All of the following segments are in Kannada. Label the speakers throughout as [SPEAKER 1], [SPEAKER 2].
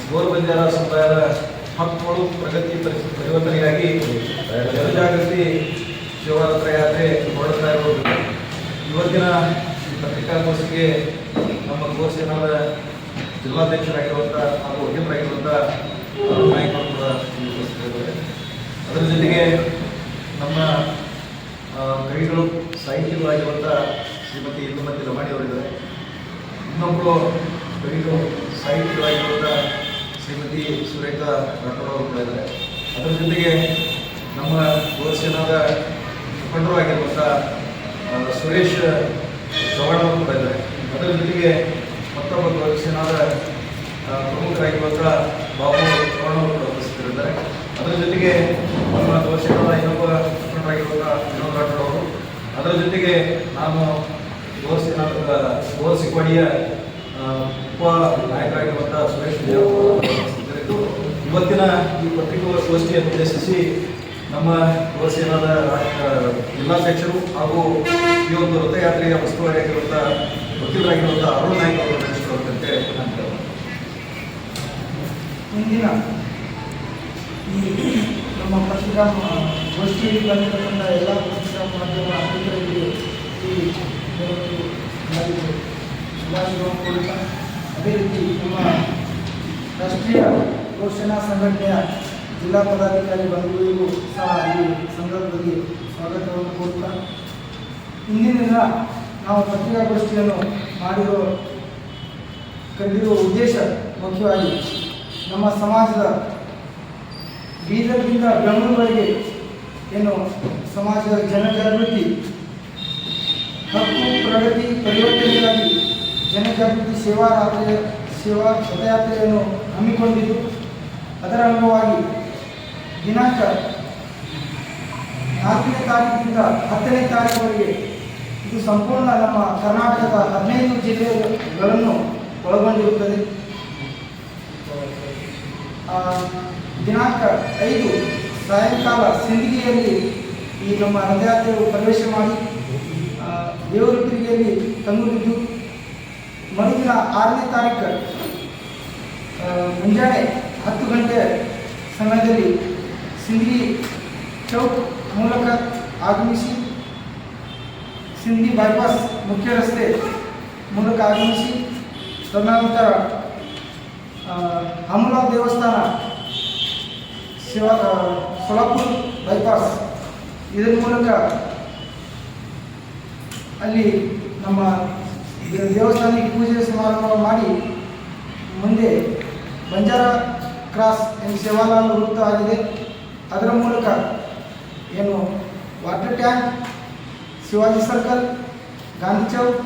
[SPEAKER 1] ಗೋರ್ ಬಂಜಾರ ಸಮುದಾಯದ ಹಕ್ಕುಗಳು ಪ್ರಗತಿ ಪರಿವರ್ತನೆಗಾಗಿ ಜನಜಾಗೃತಿ ಶಿವರಾತ್ರ ಯಾತ್ರೆ ಹೊರಡ್ತಾ ಇರೋದು. ಇವತ್ತಿನ ಈ ಪತ್ರಿಕಾಗೋಷ್ಠಿಗೆ ನಮ್ಮ ಗೋರ್ ಸೇನಾದ ಜಿಲ್ಲಾಧ್ಯಕ್ಷರಾಗಿರುವಂಥ ಹಾಗೂ ವಕೀಲರಾಗಿರುವಂಥ ನಾಯಕರು ಕೂಡ ಉಪಸ್ಥಿತರಿದ್ದಾರೆ. ಅದರ ಜೊತೆಗೆ ನಮ್ಮ ಕವಿಗಳು ಸಾಹಿತಿಗಳಾಗಿರುವಂಥ ಶ್ರೀಮತಿ ಇಂದುಮತಿ ಲಮಾಣಿ ಅವರಿದ್ದಾರೆ. ಇನ್ನೊಬ್ಬರು ಕವಿಗಳು ಸಾಹಿತಿಗಳಾಗಿರುವಂಥ ಶ್ರೀಮತಿ ಸುರೇಖಾ ರಾಠೋಡ್ ಅವರು ಕೂಡ ಇದ್ದಾರೆ. ಅದರ ಜೊತೆಗೆ ನಮ್ಮ ಗೋರ್ ಸೇನಾದ ಮುಖಂಡರು ಆಗಿರುವಂಥ ಸುರೇಶ್ ಚವ್ಹಾಣ್ ಅವರು ಕೂಡ ಇದ್ದಾರೆ. ಅದರ ಜೊತೆಗೆ ಮತ್ತೊಬ್ಬ ಗೋರ್ ಸೇನಾದ ಪ್ರಮುಖರಾಗಿರುವಂಥ ಬಾಬು ಚವ್ಹಾಣ್ ಅವರು ಕೂಡ ಉಪಸ್ಥಿತರಿದ್ದಾರೆ. ಅದರ ಜೊತೆಗೆ ನಮ್ಮ ಗೋರ್ ಸೇನಾದ ಇನ್ನೊಬ್ಬ ಮುಖಂಡರಾಗಿರುವಂಥ ವಿನೋದ್ ರಾಠೋಡ್ ಅವರು, ಅದರ ಜೊತೆಗೆ ನಾನು ಗೋರ್ ಸಿಕ್ವಾಡಿಯ ಉಪ ನಾಯಕರಾಗಿರುವಂಥ ಸುರೇಶ್ ಉಪಸ್ಥಿತರಿದ್ದು ಇವತ್ತಿನ ಈ ಪತ್ರಿಕಾಗೋಷ್ಠಿಯನ್ನು ಉದ್ದೇಶಿಸಿ ನಮ್ಮ ಗೋರ್ ಸೇನಾದ ಜಿಲ್ಲಾಧ್ಯಕ್ಷರು ಹಾಗೂ ಈ ಒಂದು ರಥಯಾತ್ರೆಯ ಉಸ್ತುವಾರಿಯಾಗಿರುವಂಥ ವಕೀಲರಾಗಿರುವಂಥ ಅರುಣ್ ನಾಯ್ಕ ಅವರು ನಡೆಸಿಕೊಡುವಂತೆ ನಾನು
[SPEAKER 2] ಇಂದಿನ ಈ ನಮ್ಮ ಪತ್ರಿಕಾಗೋಷ್ಠಿಯಲ್ಲಿ ಬಂದಿರತಕ್ಕಂಥ ಎಲ್ಲ ಪತ್ರಿಕಾ ಮಾಧ್ಯಮ ಅಧಿಕಾರಿಗಳಿಗೆ ಈ ಶುಭಾಶಯಗಳನ್ನು ಕೋರುತ್ತಾ, ಅದೇ ರೀತಿ ನಮ್ಮ ರಾಷ್ಟ್ರೀಯ ಗೋರ್ ಸೇನಾ ಸಂಘಟನೆಯ ಜಿಲ್ಲಾ ಪದಾಧಿಕಾರಿ ಬಂಧುಗಳಿಗೂ ಸಹ ಈ ಸಂದರ್ಭದಲ್ಲಿ ಸ್ವಾಗತವನ್ನು ಕೋರುತ್ತಾ, ಇಂದಿನ ದಿನ ನಾವು ಪತ್ರಿಕಾಗೋಷ್ಠಿಯನ್ನು ಕರೆದಿರುವ ಉದ್ದೇಶ ಮುಖ್ಯವಾಗಿ ನಮ್ಮ ಸಮಾಜದ ಬೀದರ್ನಿಂದ ಬೆಂಗಳೂರಿಗೆ ಏನು ಸಮಾಜದ ಜನಜಾಗೃತಿ ಹಕ್ಕು ಪ್ರಗತಿ ಪರಿವರ್ತನೆಗಾಗಿ ಜನಜಾಗೃತಿ ಸೇವಾ ರಥಯಾತ್ರೆಯನ್ನು ಹಮ್ಮಿಕೊಂಡಿದ್ದು, ಅದರ ಅಂಗವಾಗಿ ದಿನಾಂಕ 4ನೇ ತಾರೀಕಿನಿಂದ 10ನೇ ತಾರೀಕುವರೆಗೆ ಇದು ಸಂಪೂರ್ಣ ನಮ್ಮ ಕರ್ನಾಟಕದ 15 ಜಿಲ್ಲೆಗಳನ್ನು ಒಳಗೊಂಡಿರುತ್ತದೆ. ದಿನಾಂಕ 5 ಸಾಯಂಕಾಲ ಸಿಂದಗಿಯಲ್ಲಿ ಈ ನಮ್ಮ ರಥಯಾತ್ರೆಯು ಪ್ರವೇಶ ಮಾಡಿ ದೇವರಪೀರಿಗೆಯಲ್ಲಿ ತಂಗುತ್ತಿದ್ದು, ಮರುದಿನ 6ನೇ ತಾರೀಕು ಮುಂಜಾನೆ 10 ಗಂಟೆ ಸಮಯದಲ್ಲಿ ಸಿಂದಗಿ ಚೌಕ್ ಮೂಲಕ ಆಗಮಿಸಿ ಸಿಂದಗಿ ಬೈಪಾಸ್ ಮುಖ್ಯ ರಸ್ತೆ ಮೂಲಕ ಆಗಮಿಸಿ ತದನಂತರ ಅಮುಲಾ ದೇವಸ್ಥಾನ ಸೋಲಾಪುರ ಬೈಪಾಸ್ ಇದರ ಮೂಲಕ ಅಲ್ಲಿ ನಮ್ಮ ದೇವಸ್ಥಾನಕ್ಕೆ ಪೂಜೆ ಸಮಾರಂಭ ಮಾಡಿ ಮುಂದೆ ಬಂಜಾರ ಕ್ರಾಸ್ ಏನು ಸೇವಾಲಾಲ್ ವೃತ್ತ ಆಗಿದೆ, ಅದರ ಮೂಲಕ ಏನು water tank, Shivaji circle, Gandhi Chowk,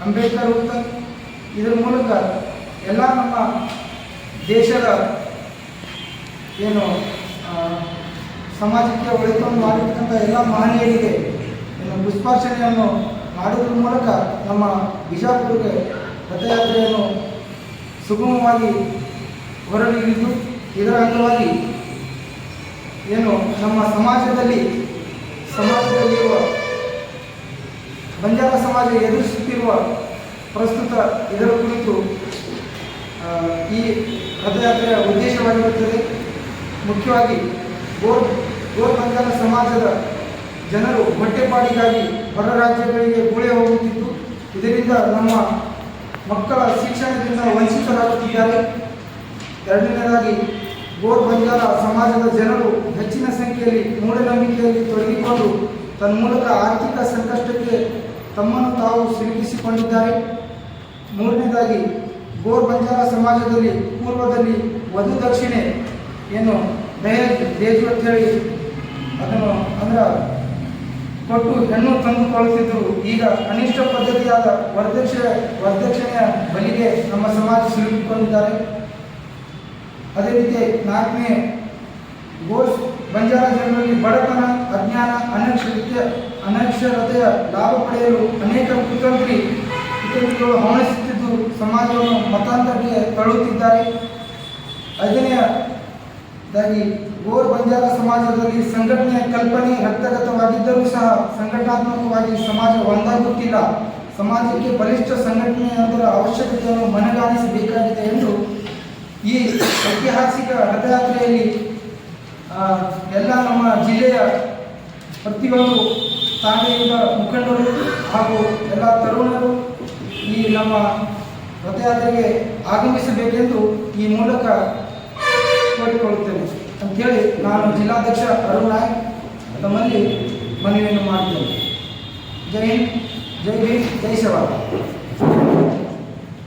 [SPEAKER 2] Ambedkar ವೃತ್ತ ಇದರ ಮೂಲಕ ಎಲ್ಲ ನಮ್ಮ ದೇಶದ ಏನು ಸಮಾಜಕ್ಕೆ ಒಳಿತನ್ನು ಮಾಡಿರ್ತಕ್ಕಂಥ ಎಲ್ಲ ಮಹನೀಯರಿಗೆ ಏನು ಪುಷ್ಪಾರ್ಚನೆಯನ್ನು ಮಾಡುವುದರ ಮೂಲಕ ನಮ್ಮ ಬಿಜಾಪುರಕ್ಕೆ ರಥಯಾತ್ರೆಯನ್ನು ಸುಗಮವಾಗಿ ಹೊರಡಿದ್ದು, ಇದರ ಅಂಗವಾಗಿ ಏನು ನಮ್ಮ ಸಮಾಜದಲ್ಲಿರುವ ಬಂಜಾರ ಸಮಾಜ ಎದುರಿಸುತ್ತಿರುವ ಪ್ರಸ್ತುತ ಇದರ ಕುರಿತು ಈ ರಥಯಾತ್ರೆಯ ಉದ್ದೇಶವಾಗಿರುತ್ತದೆ. ಮುಖ್ಯವಾಗಿ ಗೋರ್ ಬಂಜಾರ ಸಮಾಜದ ಜನರು ಹೊಟ್ಟೆಪಾಡಿಗಾಗಿ ಹೊರ ರಾಜ್ಯಗಳಿಗೆ ಗುಳೆ ಹೋಗುತ್ತಿದ್ದು, ಇದರಿಂದ ನಮ್ಮ ಮಕ್ಕಳ ಶಿಕ್ಷಣದಿಂದ ವಂಚಿತರಾಗುತ್ತಿದ್ದಾರೆ. ಎರಡನೇದಾಗಿ ಗೋರ್ ಬಂಜಾರ ಸಮಾಜದ ಜನರು ಹೆಚ್ಚಿನ ಸಂಖ್ಯೆಯಲ್ಲಿ ಮೂಢನಂಬಿಕೆಯಲ್ಲಿ ತೊಡಗಿಕೊಂಡು ತನ್ಮೂಲಕ ಆರ್ಥಿಕ ಸಂಕಷ್ಟಕ್ಕೆ ತಮ್ಮನ್ನು ತಾವು ಸಿಲುಕಿಸಿಕೊಂಡಿದ್ದಾರೆ. ಮೂರನೇದಾಗಿ ಗೋರ್ ಬಂಜಾರ ಸಮಾಜದಲ್ಲಿ ಪೂರ್ವದಲ್ಲಿ ವಧು ದಕ್ಷಿಣೆ ಏನು ದೇಜು ಅಂತೇಳಿ ಅದನ್ನು ಕೊಟ್ಟು ಹೆಣ್ಣು ತಂದುಕೊಳ್ಳುತ್ತಿದ್ದರು. ಈಗ ಅನಿಷ್ಟ ಪದ್ಧತಿಯಾದ ವರದಕ್ಷಿಣೆಯ ಬಲಿಗೆ ನಮ್ಮ ಸಮಾಜ ಸಿಲುಕಿಕೊಂಡಿದ್ದಾರೆ. ಅದೇ ರೀತಿ 4ನೇ ಗೋರ್ ಬಂಜಾರ ಜನರಲ್ಲಿ ಬಡತನ, ಅಜ್ಞಾನ, ಅನಕ್ಷರತೆಯ ಲಾಭ ಪಡೆಯಲು ಅನೇಕ ಕುತಂತ್ರಿಗಳು ಹವಣಿಸುತ್ತಿದ್ದು ಸಮಾಜವನ್ನು ಮತಾಂತರಕ್ಕೆ ತಳ್ಳುತ್ತಿದ್ದಾರೆ. 5ನೇದಾಗಿ ಗೋರ್ ಬಂಜಾರ ಸಮಾಜದಲ್ಲಿ ಸಂಘಟನೆಯ ಕಲ್ಪನೆ ರಕ್ತಗತವಾಗಿದ್ದರೂ ಸಹ ಸಂಘಟನಾತ್ಮಕವಾಗಿ ಸಮಾಜ ಒಂದಾಗುತ್ತಿಲ್ಲ. ಸಮಾಜಕ್ಕೆ ಬಲಿಷ್ಠ ಸಂಘಟನೆಯೊಂದರ ಅವಶ್ಯಕತೆಯನ್ನು ಮನಗಾಣಿಸಬೇಕಾಗಿದೆ ಎಂದು ಈ ಐತಿಹಾಸಿಕ ರಥಯಾತ್ರೆಯಲ್ಲಿ ಎಲ್ಲ ನಮ್ಮ ಜಿಲ್ಲೆಯ ಪ್ರತಿಯೊಂದು ತಾಂಡೆಯಿಂದ ಮುಖಂಡರು ಹಾಗೂ ಎಲ್ಲ ತರುಣರು ಈ ನಮ್ಮ ರಥಯಾತ್ರೆಗೆ ಆಗಮಿಸಬೇಕೆಂದು ಈ ಮೂಲಕ ಕೋರಿಕೊಳ್ಳುತ್ತೇನೆ ಅಂಥೇಳಿ ನಾನು ಜಿಲ್ಲಾಧ್ಯಕ್ಷ ಅರುಣ್ ನಾಯ್ಕ್ ತಮ್ಮಲ್ಲಿ ಮನವಿಯನ್ನು ಮಾಡುತ್ತೇನೆ. ಜೈ ಹಿಂದ್, ಜೈ ಭೀಮ್, ಜೈ ಶಿವ.